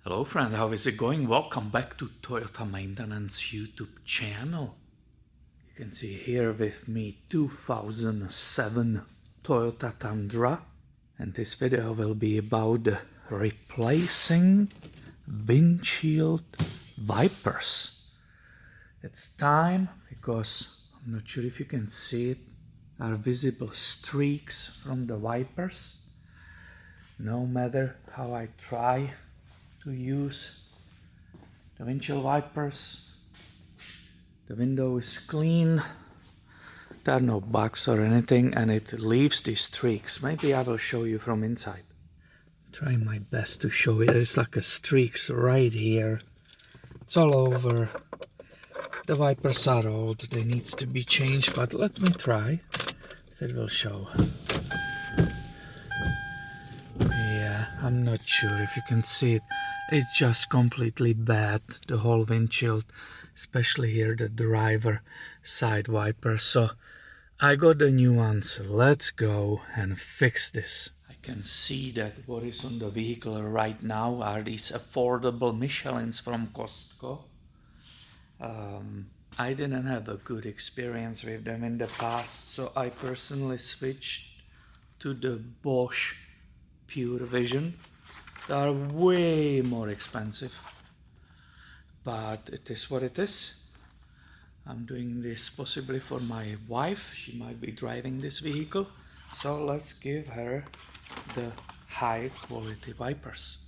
Hello friend, how is it going? Welcome back to Toyota Maintenance YouTube channel. You can see here with me 2007 Toyota Tundra, and this video will be about replacing windshield wipers. It's time because I'm not sure if you can see it, are visible streaks from the wipers. No matter how I try to use the windshield wipers, the window is clean, there are no bugs or anything, and it leaves these streaks. Maybe I will show you from inside. Try my best to show it. There's like a streaks right here. It's all over. The wipers are old, they need to be changed, but let me try if it will show. Yeah, I'm not sure if you can see it. It's just completely bad, the whole windshield, especially here the driver side wiper. So I got the new ones. Let's go and fix this. I can see that what is on the vehicle right now are these affordable Michelins from Costco. I didn't have a good experience with them in the past, so I personally switched to the Bosch Pure Vision. They are way more expensive, but it is what it is. I'm doing this possibly for my wife. She might be driving this vehicle, so let's give her the high quality wipers.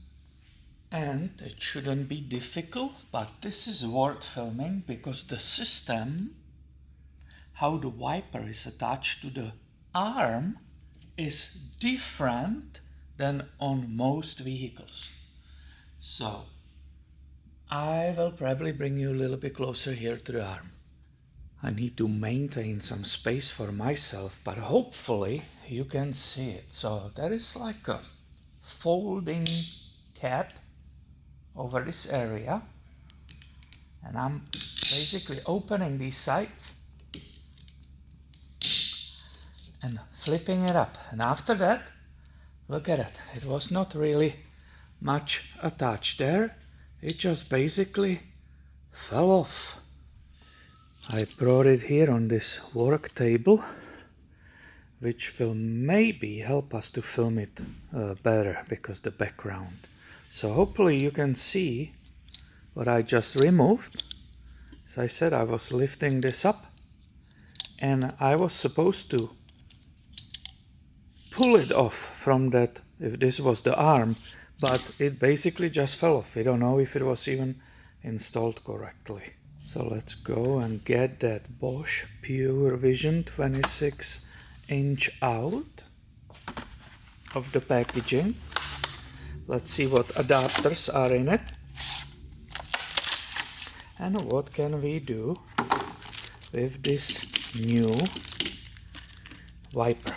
And it shouldn't be difficult, but this is worth filming because the system, how the wiper is attached to the arm, is different than on most vehicles. So I will probably bring you a little bit closer here to the arm. I need to maintain some space for myself, but hopefully you can see it. So there is like a folding cap over this area, and I'm basically opening these sides and flipping it up, and after that, look at it, it was not really much attached there, it just basically fell off. I brought it here on this work table, which will maybe help us to film it better because the background. So hopefully you can see what I just removed. As I said, I was lifting this up and I was supposed to pull it off from that, if this was the arm, but it basically just fell off. We don't know if it was even installed correctly. So let's go and get that Bosch Pure Vision 26-inch out of the packaging. Let's see what adapters are in it and what can we do with this new wiper.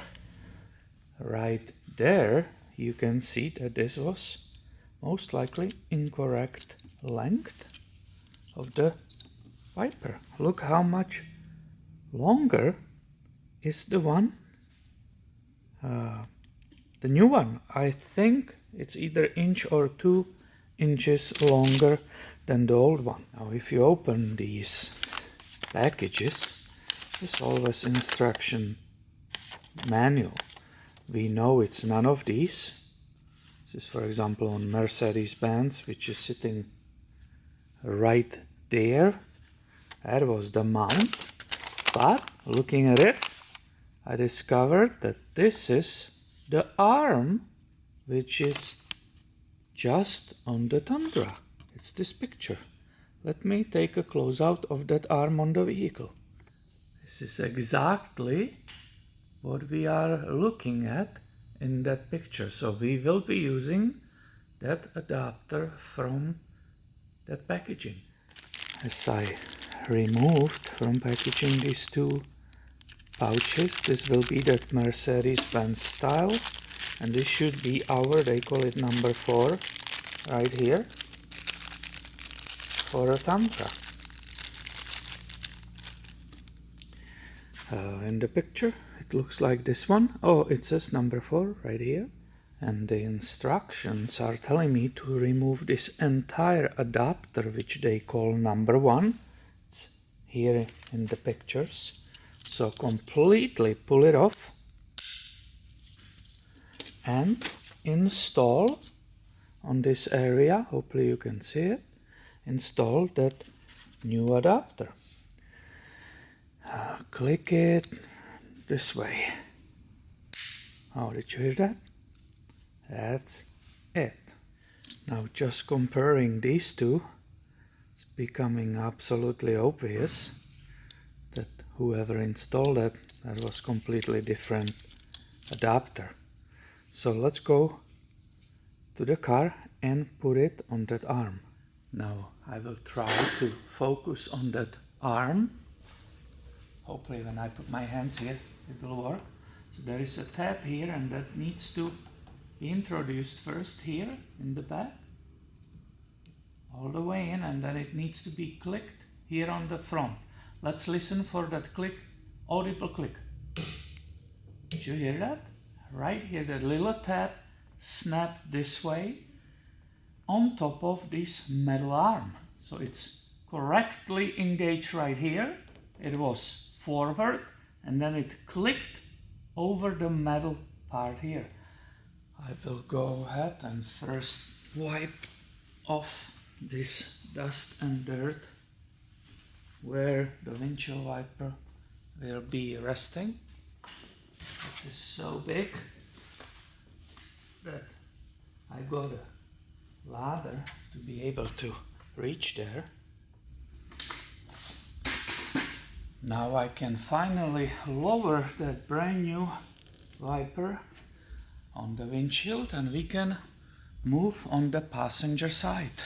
Right there you can see that this was most likely incorrect length of the wiper. Look how much longer is the one, the new one. I think it's either inch or 2 inches longer than the old one. Now if you open these packages, there's always instruction manual. We know it's none of these. This is for example on Mercedes-Benz, which is sitting right there. That was the mount. But looking at it, I discovered that this is the arm, which is just on the Tundra. It's this picture. Let me take a close out of that arm on the vehicle. This is exactly what we are looking at in that picture. So we will be using that adapter from that packaging. As I removed from packaging these two pouches, this will be that Mercedes-Benz style, and this should be our, they call it number 4 right here, for a Tundra. In the picture it looks like this one. Oh, it says number 4 right here, And the instructions are telling me to remove this entire adapter, which they call number 1. It's here in the pictures. So completely pull it off and install on this area, hopefully you can see it, install that new adapter. Click it this way. Oh, did you hear that? That's it. Now just comparing these two, it's becoming absolutely obvious that whoever installed that was completely different adapter. So let's go to the car and put it on that arm. Now I will try to focus on that arm. Hopefully when I put my hands here it will work. So there is a tab here and that needs to be introduced first here in the back, all the way in, and then it needs to be clicked here on the front. Let's listen for that click, audible click. Did you hear that? Right here, the little tab snapped this way on top of this metal arm. So it's correctly engaged right here. It was forward and then it clicked over the metal part here. I will go ahead and first wipe off this dust and dirt where the windshield wiper will be resting. This is so big that I got a ladder to be able to reach there. Now I can finally lower that brand new wiper on the windshield and we can move on the passenger side.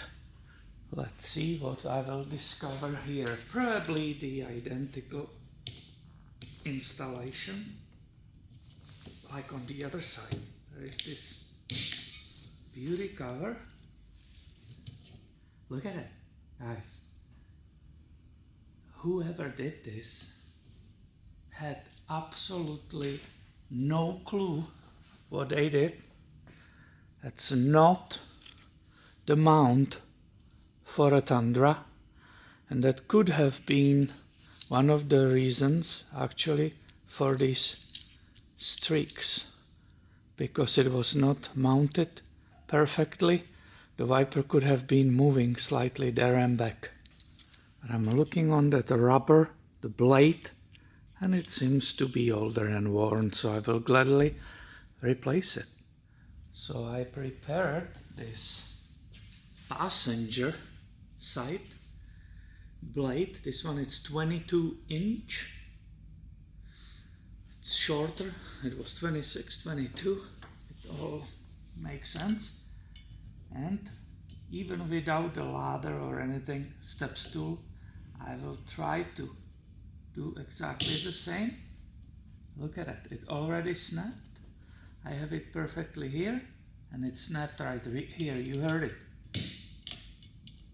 Let's see what I will discover here. Probably the identical installation like on the other side. There is this beauty cover. Look at it, guys. Whoever did this had absolutely no clue what they did. That's not the mount for a Tundra, and that could have been one of the reasons actually for these streaks, because it was not mounted perfectly. The wiper could have been moving slightly there and back. But I'm looking on that rubber, the blade, and it seems to be older and worn, so I will gladly replace it. So I prepared this passenger side blade. This one is 22-inch. It's shorter. It was 26, 22. It all makes sense. And even without a ladder or anything, step stool, I will try to do exactly the same. Look at it, it already snapped. I have it perfectly here and it snapped right here, you heard it.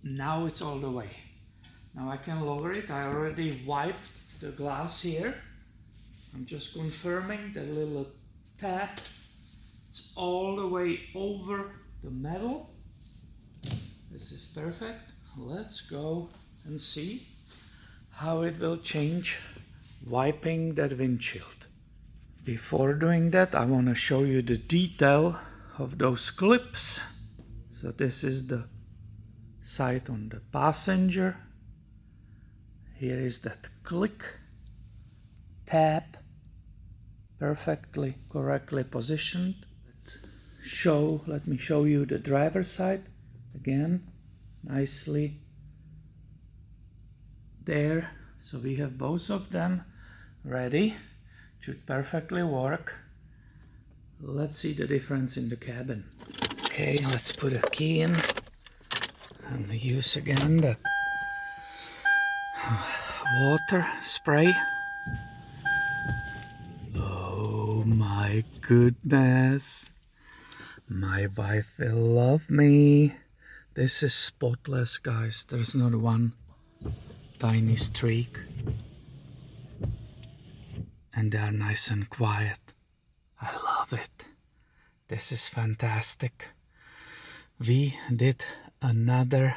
Now it's all the way. Now I can lower it. I already wiped the glass here. I'm just confirming the little tab. It's all the way over the metal. This is perfect. Let's go and see how it will change wiping that windshield. Before doing that, I want to show you the detail of those clips. So this is the side on the passenger. Here is that click tab, perfectly correctly positioned. Let me show you the driver's side again, nicely there. So we have both of them ready. Should perfectly work. Let's see the difference in the cabin. Okay, let's put a key in and use again that water spray. Oh my goodness. My wife will love me. This is spotless, guys. There's not one tiny streak. And they are nice and quiet. I love it. This is fantastic. We did another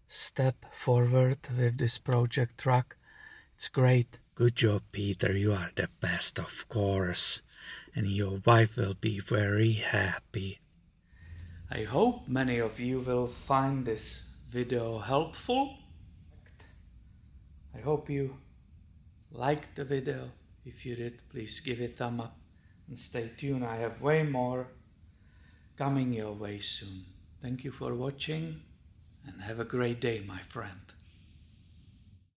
step forward with this project truck. It's great. Good job, Peter. You are the best, of course. And your wife will be very happy. I hope many of you will find this video helpful. I hope you liked the video. If you did, please give it a thumb up and stay tuned. I have way more coming your way soon. Thank you for watching and have a great day, my friend.